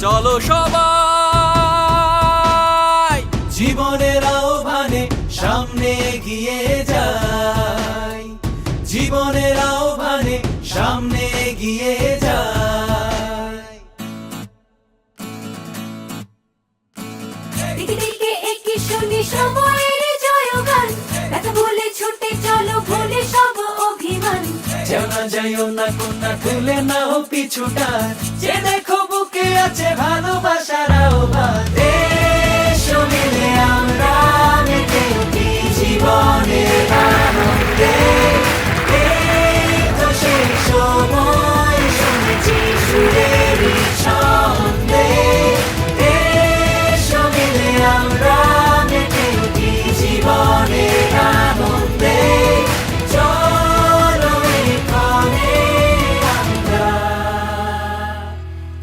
চলো সবাই জীবনের আহ্বানে সামনে এগিয়ে যাই, জীবনের আহ্বানে সামনে এগিয়ে যাই। দিকে দিকে এগিয়ে শুনি সময়ের জয়গান, ব্যথা ভুলে ছুটে চলো ভুলে সব অভিমান। যেও না যাইও না কন্যা, তুলে নাও পিছুটার, যে দেখো বুকে আছে ভালোবাসার আহ্বান। এসো মিলে আমরা মেতে উঠি জীবনের আনন্দে, এই তো সেই সময় শুনেছি সুরেরই ছন্দে। এসো মিলে আমরা মেতে উঠি জীবনের আনন্দে, চলো এখানে আমরা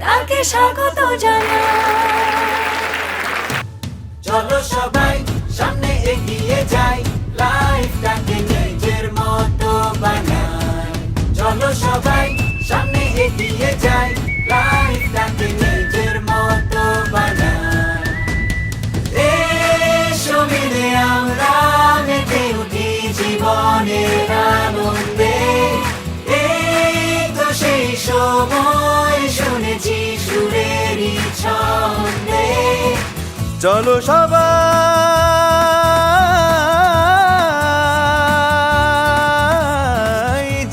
তাকে স্বাগত জানাই। চলো সবাই সামনে এগিয়ে যাই, লাইফটাকে নিজের মতো বানাই। চলো সবাই সামনে এগিয়ে যাই, লাইফটাকে নিজের মতো বানাই। এসো মিলে আমরা মেতে উঠি জীবনের আনন্দে, এই তো সেই সময় শুনেছি সুরেরই ছন্দে। চলো সবাই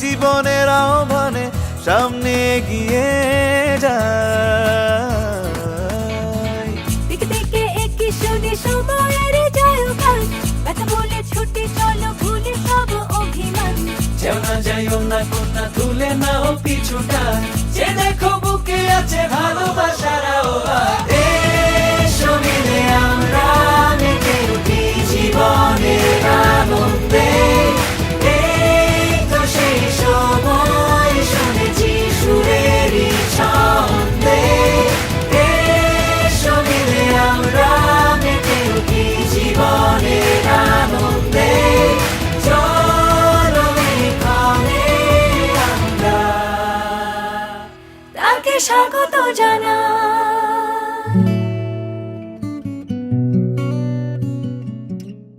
জীবনের আহ্বানে সামনে এগিয়ে যাই। দিকে দিকে এগিয়ে শুনি সময়ের জয়গান, ব্যথা ভুলে ছুটে চলো ভুলে সব অভিমান। যেও না যাইও না কন্যা, তুলে নাও পিছুটা, যে দেখো বুকে আছে ভালোবাসার আহ্বান। এসো মিলে আমরা মেতে উঠি জীবনের আনন্দে, এই তো সেই সময় শুনেছি সুরেরই ছন্দে। এসো মিলে আমরা মেতে উঠি জীবনের আনন্দে, চলো এখানে আমরা তাকে স্বাগত জানাই।